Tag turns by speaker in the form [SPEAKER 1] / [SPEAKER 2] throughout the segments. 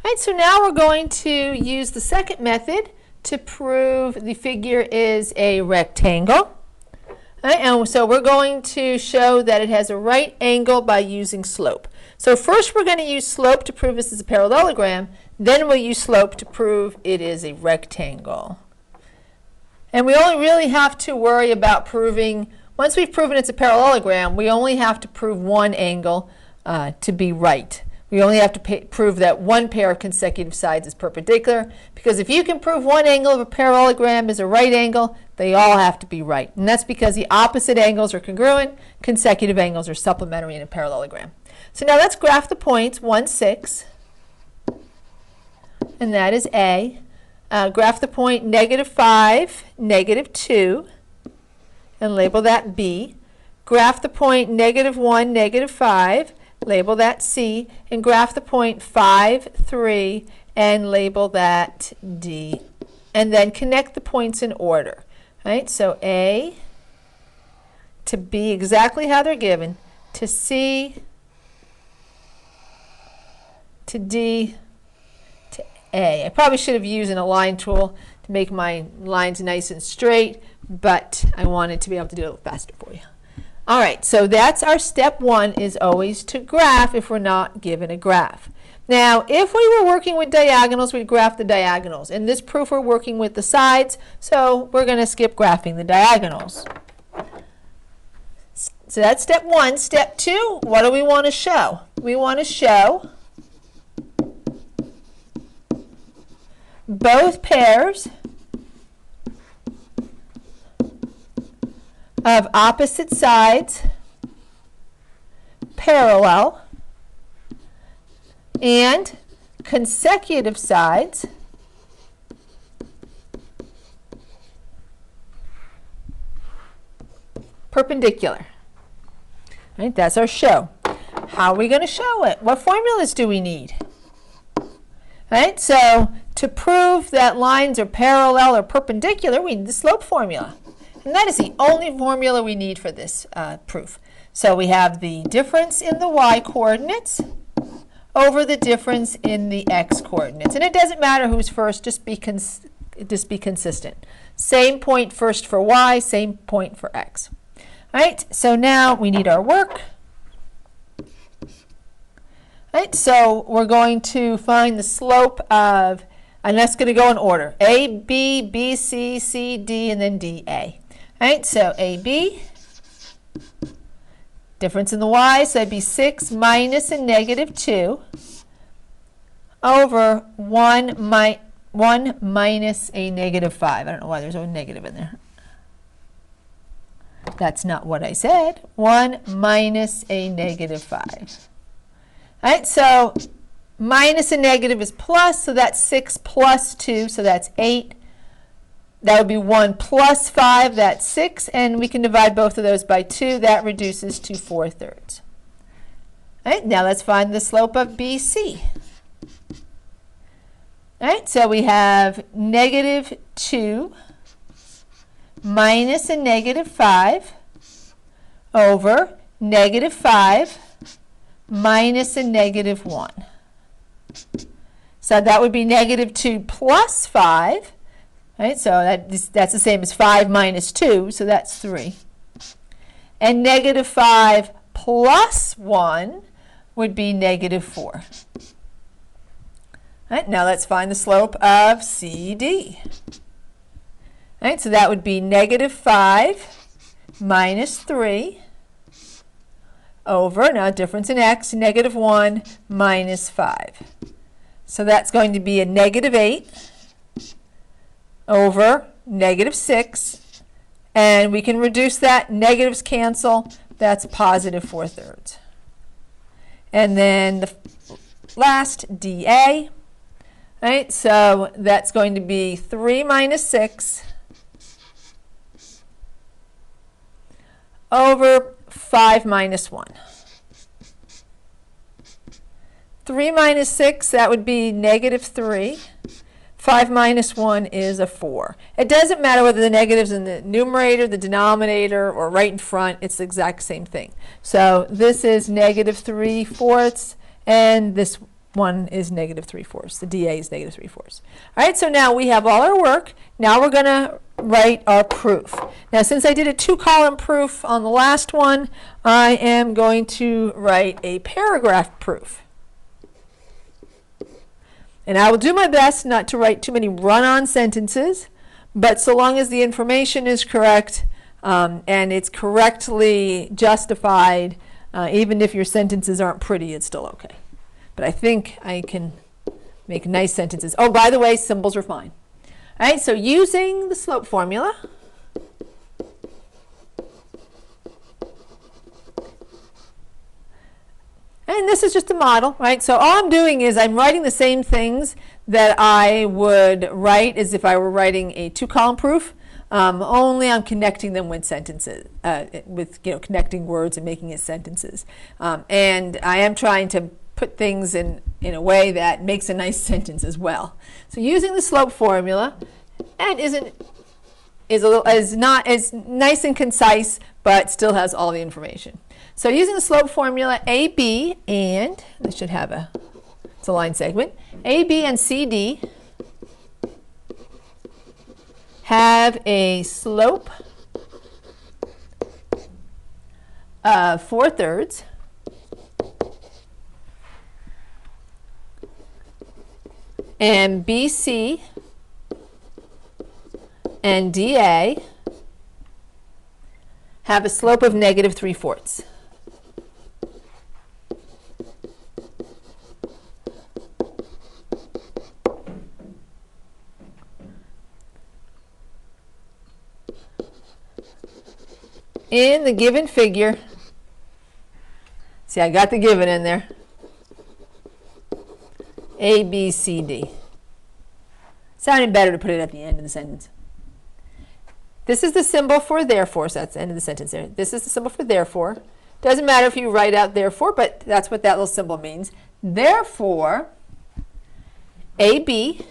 [SPEAKER 1] All right, so now we're going to use the second method to prove the figure is a rectangle. All right, and so we're going to show that it has a right angle by using slope. So first we're going to use slope to prove this is a parallelogram, then we'll use slope to prove it is a rectangle. And we only really have to worry about proving, once we've proven it's a parallelogram, we only have to prove one angle to be right. We only have to prove that one pair of consecutive sides is perpendicular, because if you can prove one angle of a parallelogram is a right angle, they all have to be right. And that's because the opposite angles are congruent, consecutive angles are supplementary in a parallelogram. So now let's graph the points 1, 6, and that is A. Graph the point -5, -2, and label that B. Graph the point -1, -5, label that C, and graph the point 5, 3, and label that D. And then connect the points in order. Right? So A to B, exactly how they're given, to C, to D, to A. I probably should have used an align tool to make my lines nice and straight, but I wanted to be able to do it a little faster for you. All right, so that's our step one, is always to graph if we're not given a graph. Now, if we were working with diagonals, we'd graph the diagonals. In this proof, we're working with the sides, so we're going to skip graphing the diagonals. So that's step one. Step two, what do we want to show? We want to show both pairs of opposite sides parallel and consecutive sides perpendicular. Right, that's our show. How are we going to show it? What formulas do we need? Right, so to prove that lines are parallel or perpendicular, we need the slope formula. And that is the only formula we need for this proof. So we have the difference in the y coordinates over the difference in the x coordinates. And it doesn't matter who's first, just be consistent. Same point first for y, same point for x. All right, so now we need our work. All right, so we're going to find the slope of, and that's going to go in order, A, B, B, C, C, D, and then D, A. All right, so AB, difference in the y, so that'd be 6 minus a -2 over 1 minus a -5. I don't know why there's a negative in there. That's not what I said. 1 minus a -5. All right, so minus a negative is plus, so that's 6 plus 2, so that's 8. That would be 1 plus 5, that's 6, and we can divide both of those by 2. That reduces to 4/3. All right, now let's find the slope of BC. All right, so we have -2 minus a -5 over -5 minus a -1. So that would be -2 plus 5. Right, so that's the same as 5 minus 2, so that's 3. And -5 plus 1 would be -4. Right, now let's find the slope of CD. Right, so that would be -5 minus 3 over, now difference in x, -1 minus 5. So that's going to be a -8 over -6, and we can reduce that. Negatives cancel. That's positive 4/3. And then the last dA, right? So that's going to be 3 minus 6 over 5 minus 1. 3 minus 6, that would be -3. 5 minus 1 is a 4. It doesn't matter whether the negative's in the numerator, the denominator, or right in front. It's the exact same thing. So this is -3/4, and this one is negative 3/4. The dA is negative 3/4. All right, so now we have all our work. Now we're going to write our proof. Now, since I did a 2-column proof on the last one, I am going to write a paragraph proof. And I will do my best not to write too many run-on sentences, but so long as the information is correct and it's correctly justified, even if your sentences aren't pretty, it's still okay. But I think I can make nice sentences. Oh, by the way, symbols are fine. All right, so using the slope formula, and this is just a model, right? So all I'm doing is I'm writing the same things that I would write as if I were writing a 2-column proof, only I'm connecting them with sentences, with connecting words and making it sentences. And I am trying to put things in a way that makes a nice sentence as well. So using the slope formula, and is not as nice and concise, but still has all the information. So using the slope formula, AB and, this should have it's a line segment, AB and CD have a slope of 4/3. And BC and DA have a slope of negative 3/4. In the given figure, see, I got the given in there. A, B, C, D. Sounded better to put it at the end of the sentence. This is the symbol for therefore, so that's the end of the sentence there. This is the symbol for therefore. Doesn't matter if you write out therefore, but that's what that little symbol means. Therefore, AB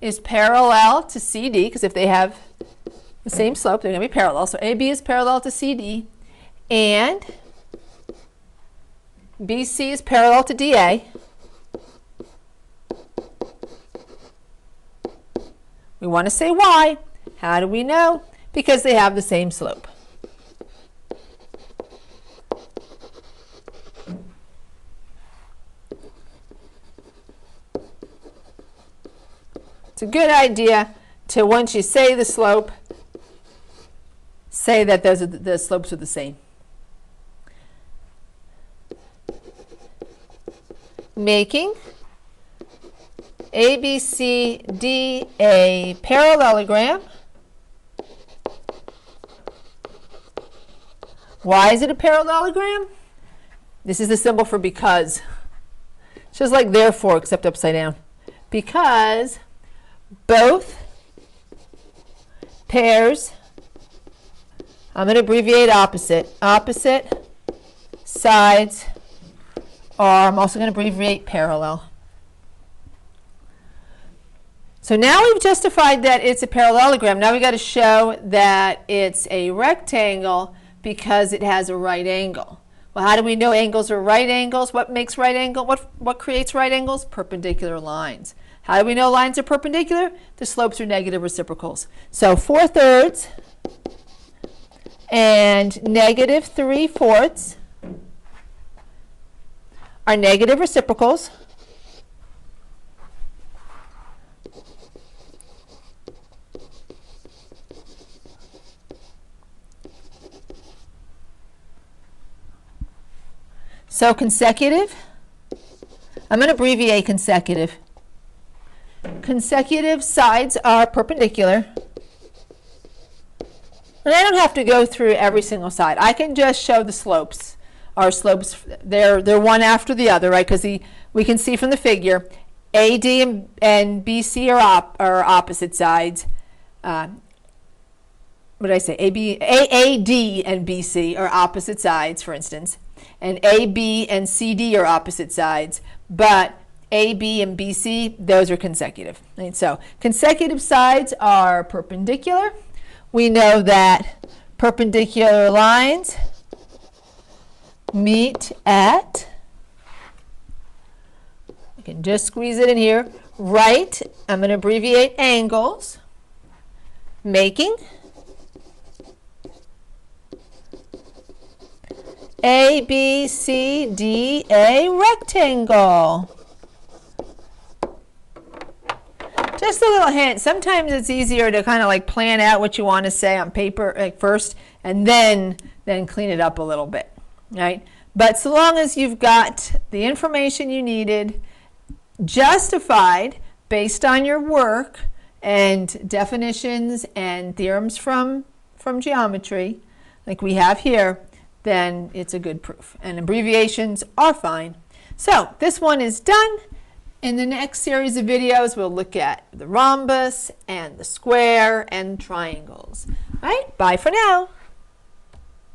[SPEAKER 1] is parallel to CD, because if they have the same slope, they're going to be parallel. So AB is parallel to CD, and BC is parallel to DA. We want to say why. How do we know? Because they have the same slope. It's a good idea to, once you say the slope, say that the slopes are the same. Making ABCD a parallelogram. Why is it a parallelogram? This is the symbol for because. It's just like therefore, except upside down. Because both pairs, I'm going to abbreviate opposite sides, or I'm also going to abbreviate parallel. So now we've justified that it's a parallelogram. Now we've got to show that it's a rectangle because it has a right angle. Well, how do we know angles are right angles? What makes right angle? What creates right angles? Perpendicular lines. How do we know lines are perpendicular? The slopes are negative reciprocals. So 4/3 and negative 3/4 are negative reciprocals. So consecutive, I'm going to abbreviate consecutive. Consecutive sides are perpendicular. And I don't have to go through every single side. I can just show the slopes. Our slopes, they're one after the other, right? Because we can see from the figure, AD and BC are opposite sides. What did I say? AAD and BC are opposite sides, for instance. And AB and CD are opposite sides. But AB and BC, those are consecutive. Right? So consecutive sides are perpendicular. We know that perpendicular lines meet at You can just squeeze it in here. Right, I'm going to abbreviate angles, making A, B, C, D, A rectangle. Just a little hint, sometimes it's easier to kind of like plan out what you want to say on paper like first and then clean it up a little bit, right? But so long as you've got the information you needed justified based on your work and definitions and theorems from geometry, like we have here, then it's a good proof. And abbreviations are fine. So this one is done. In the next series of videos, we'll look at the rhombus and the square and triangles. All right, bye for now.